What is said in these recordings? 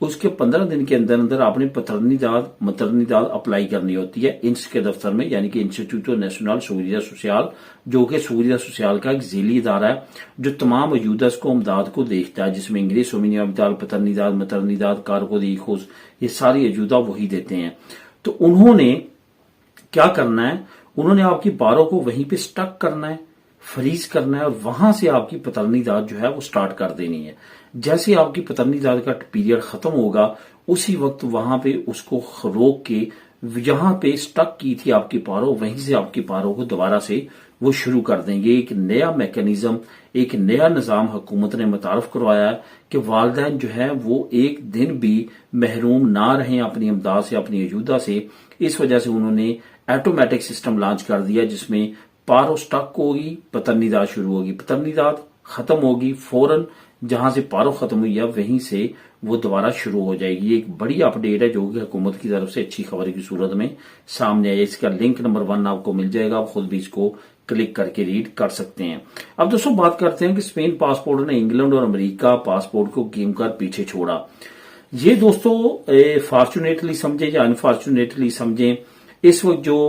اس کے 15 دن کے اندر اندر آپ نے مترنیداد اپلائی کرنی ہوتی ہے انس کے دفتر میں، یعنی کہ انسٹیٹیوٹو نیشنل سوریہ سوشیال، جو کہ سوریہ سوشیال کا ایک ذیلی ادارہ ہے جو تمام موجودہ امداد کو دیکھتا ہے، جس میں انگلش سومینیابدال، پترنیداد، مترنیداد، کارگو دیکھوز، یہ ساری موجودہ وہی دیتے ہیں۔ تو انہوں نے کیا کرنا ہے، انہوں نے آپ کی باروں کو وہیں پہ سٹک کرنا ہے، فریز کرنا ہے، اور وہاں سے آپ کی پترنیداد جو ہے وہ سٹارٹ کر دینی ہے۔ جیسے آپ کی پترنیداد کا پیریڈ ختم ہوگا اسی وقت وہاں پہ اس کو روک کے جہاں پہ سٹک کی تھی آپ کی پاروں، وہیں سے آپ کی پاروں کو دوبارہ سے وہ شروع کر دیں گے۔ ایک نیا میکانزم، ایک نیا نظام حکومت نے متعارف کروایا ہے کہ والدین جو ہے وہ ایک دن بھی محروم نہ رہیں اپنی امداد سے، اپنی موجودہ سے۔ اس وجہ سے انہوں نے آٹومیٹک سسٹم لانچ کر دیا جس میں پارو سٹک ہوگی، پترنیداد شروع ہوگی، پترنیداد ختم ہوگی، فوراً جہاں سے پارو ختم ہوئی ہے وہیں سے وہ دوبارہ شروع ہو جائے گی۔ یہ ایک بڑی اپ ڈیٹ ہے جو کہ حکومت کی طرف سے اچھی خبر کی صورت میں سامنے آئی۔ اس کا لنک نمبر 1 آپ کو مل جائے گا، آپ خود بھی اس کو کلک کر کے ریڈ کر سکتے ہیں۔ اب دوستوں بات کرتے ہیں کہ اسپین پاسپورٹ نے انگلینڈ اور امریکہ پاسپورٹ کو گیم کر پیچھے چھوڑا۔ یہ دوستوں فارچونیٹلی سمجھیں یا انفارچونیٹلی سمجھیں، اس وقت جو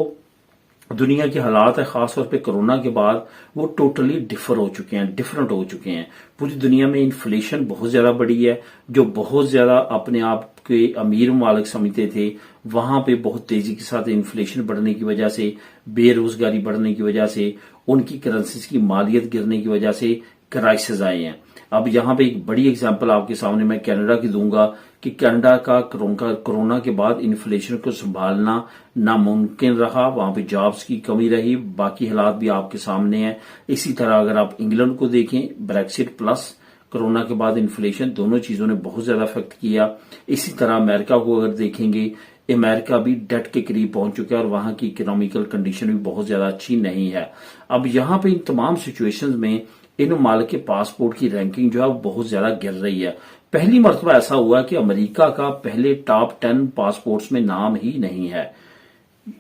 دنیا کے حالات ہے خاص طور پہ کرونا کے بعد وہ ٹوٹلی ڈفرنٹ ہو چکے ہیں۔ پوری دنیا میں انفلیشن بہت زیادہ بڑی ہے، جو بہت زیادہ اپنے آپ کے امیر ممالک سمجھتے تھے وہاں پہ بہت تیزی کے ساتھ انفلیشن بڑھنے کی وجہ سے، بے روزگاری بڑھنے کی وجہ سے، ان کی کرنسیز کی مالیت گرنے کی وجہ سے کرائسس آئے ہیں۔ اب یہاں پہ ایک بڑی اگزامپل آپ کے سامنے میں کینیڈا کی دوں گا کہ کینیڈا کا کرونا کے بعد انفلیشن کو سنبھالنا ناممکن رہا، وہاں پہ جابز کی کمی رہی، باقی حالات بھی آپ کے سامنے ہیں۔ اسی طرح اگر آپ انگلینڈ کو دیکھیں، بریکسٹ پلس کرونا کے بعد انفلیشن، دونوں چیزوں نے بہت زیادہ افیکٹ کیا۔ اسی طرح امریکہ کو اگر دیکھیں گے، امریکہ بھی ڈیٹ کے قریب پہنچ چکا ہے اور وہاں کی اکنامیکل کنڈیشن بھی بہت زیادہ اچھی نہیں ہے۔ اب یہاں پہ ان تمام سچویشنز میں ان ممالک کے پاسپورٹ کی رینکنگ جو ہے وہ بہت زیادہ گر رہی ہے۔ پہلی مرتبہ ایسا ہوا کہ امریکہ کا پہلے ٹاپ 10 پاسپورٹس میں نام ہی نہیں ہے۔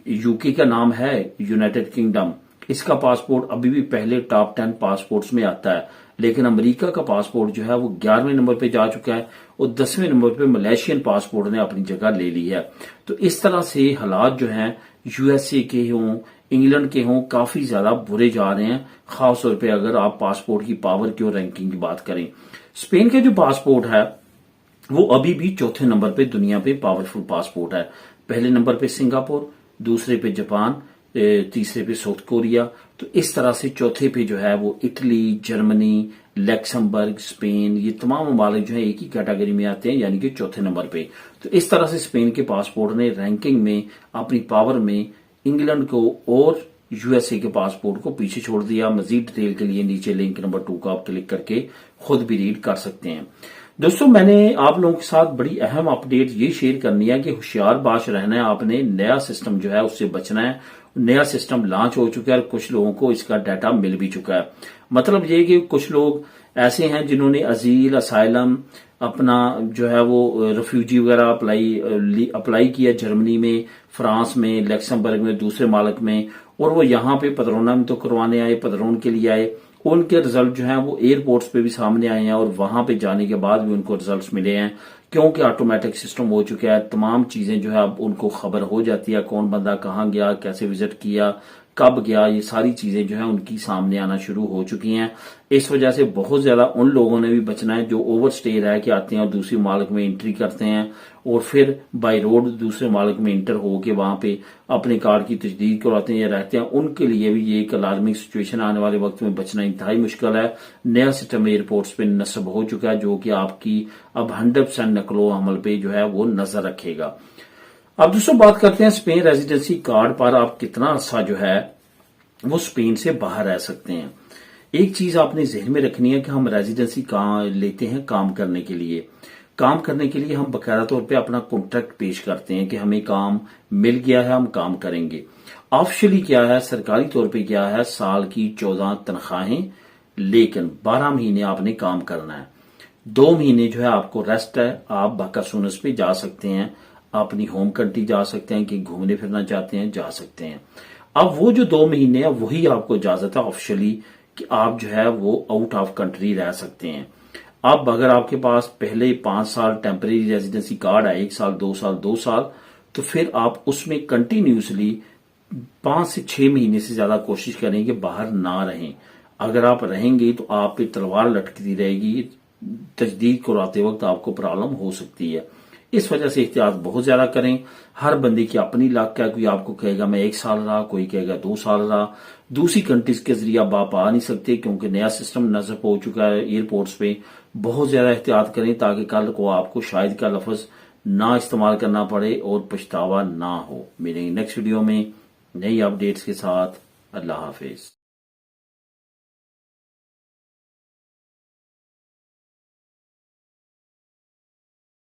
یو کے کا نام ہے، یونائٹڈ کنگڈم، اس کا پاسپورٹ ابھی بھی پہلے ٹاپ 10 پاسپورٹس میں آتا ہے، لیکن امریکہ کا پاسپورٹ جو ہے وہ 11ویں نمبر پہ جا چکا ہے اور 10ویں نمبر پہ ملیشین پاسپورٹ نے اپنی جگہ لے لی ہے۔ تو اس طرح سے حالات جو ہیں یو ایس اے کے ہوں، انگلینڈ کے ہوں، کافی زیادہ برے جا رہے ہیں، خاص طور پہ اگر آپ پاسپورٹ کی پاور کی اور رینکنگ کی بات کریں۔ اسپین کا جو پاسپورٹ ہے وہ ابھی بھی 4تھے نمبر پہ دنیا پہ پاورفل پاسپورٹ ہے۔ پہلے نمبر پہ سنگاپور، دوسرے پہ جاپان، تیسرے پہ ساؤتھ کوریا، تو اس طرح سے چوتھے پہ جو ہے وہ اٹلی، جرمنی، لیکسمبرگ، اسپین، یہ تمام ممالک جو ہیں ایک ہی کیٹیگری میں آتے ہیں، یعنی کہ 4تھے نمبر پہ۔ تو اس طرح سے اسپین کے پاسپورٹ نے رینکنگ میں اپنی پاور میں انگلینڈ کو اور یو ایس اے کے پاسپورٹ کو پیچھے چھوڑ دیا۔ مزید ڈیٹیل کے لیے نیچے لنک نمبر 2 کا آپ کلک کر کے خود بھی ریڈ کر سکتے ہیں۔ دوستوں میں نے آپ لوگوں کے ساتھ بڑی اہم اپ ڈیٹ یہ شیئر کرنی ہے کہ ہوشیار باش رہنا ہے، آپ نے نیا سسٹم جو ہے اس سے بچنا ہے۔ نیا سسٹم لانچ ہو چکا ہے اور کچھ لوگوں کو اس کا ڈیٹا مل بھی چکا ہے۔ مطلب یہ کہ کچھ لوگ ایسے ہیں جنہوں نے ازیل، اسائلم، اپنا جو ہے وہ ریفیوجی وغیرہ اپلائی کیا جرمنی میں، فرانس میں، لیکسمبرگ میں، دوسرے مالک میں، اور وہ یہاں پہ پدرونا میں تو کروانے آئے، پدرون کے لیے آئے، ان کے رزلٹ جو ہیں وہ ایئرپورٹس پہ بھی سامنے آئے ہیں اور وہاں پہ جانے کے بعد بھی ان کو رزلٹس ملے ہیں، کیونکہ آٹومیٹک سسٹم ہو چکا ہے۔ تمام چیزیں جو ہے اب ان کو خبر ہو جاتی ہے، کون بندہ کہاں گیا، کیسے وزٹ کیا، کب گیا، یہ ساری چیزیں جو ہیں ان کی سامنے آنا شروع ہو چکی ہیں۔ اس وجہ سے بہت زیادہ ان لوگوں نے بھی بچنا ہے جو اوور سٹے رہ کے آتے ہیں اور دوسری مالک میں انٹری کرتے ہیں اور پھر بائی روڈ دوسرے مالک میں انٹر ہو کے وہاں پہ اپنے کارڈ کی تجدید کرواتے ہیں یا رہتے ہیں، ان کے لیے بھی یہ ایک الارمنگ سچویشن آنے والے وقت میں بچنا انتہائی مشکل ہے۔ نیا سسٹم ایئرپورٹس پہ نصب ہو چکا ہے جو کہ آپ کی اب 100% نقل و حمل پہ جو ہے وہ نظر رکھے گا۔ اب دوستوں بات کرتے ہیں اسپین ریزیڈنسی کارڈ پر آپ کتنا عرصہ جو ہے وہ اسپین سے باہر رہ سکتے ہیں۔ ایک چیز آپ نے ذہن میں رکھنی ہے کہ ہم ریزیڈنسی لیتے ہیں کام کرنے کے لیے۔ کام کرنے کے لیے ہم باقاعدہ طور پہ اپنا کانٹریکٹ پیش کرتے ہیں کہ ہمیں کام مل گیا ہے، ہم کام کریں گے۔ آفیشلی کیا ہے، سرکاری طور پہ کیا ہے، سال کی 14 تنخواہیں، لیکن 12 مہینے آپ نے کام کرنا ہے۔ 2 مہینے جو ہے آپ کو ریسٹ ہے، آپ باکاسونس پہ جا سکتے ہیں، اپنی ہوم کنٹری جا سکتے ہیں، کہ گھومنے پھرنا چاہتے ہیں جا سکتے ہیں۔ اب وہ جو 2 مہینے ہیں وہی آپ کو اجازت ہے آفیشلی کہ آپ جو ہے وہ آؤٹ آف کنٹری رہ سکتے ہیں۔ اب اگر آپ کے پاس پہلے 5 سال ٹیمپریری ریزیڈنسی کارڈ ہے، 1 سال 2 سال 2 سال، تو پھر آپ اس میں کنٹینیوسلی 5 سے 6 مہینے سے زیادہ کوشش کریں کہ باہر نہ رہیں۔ اگر آپ رہیں گے تو آپ پہ تلوار لٹکتی رہے گی، تجدید کراتے وقت آپ کو پرابلم ہو سکتی ہے۔ اس وجہ سے احتیاط بہت زیادہ کریں۔ ہر بندے کی اپنی لاک ہے، کوئی آپ کو کہے گا میں 1 سال رہا، کوئی کہے گا 2 سال رہا۔ دوسری کنٹریز کے ذریعے اب آپ آ نہیں سکتے کیونکہ نیا سسٹم نصب ہو چکا ہے ایئرپورٹس پہ۔ بہت زیادہ احتیاط کریں تاکہ کل کو آپ کو شاید کا لفظ نہ استعمال کرنا پڑے اور پچھتاوا نہ ہو۔ ملیں گے نیکسٹ ویڈیو میں نئی اپڈیٹس کے ساتھ۔ اللہ حافظ۔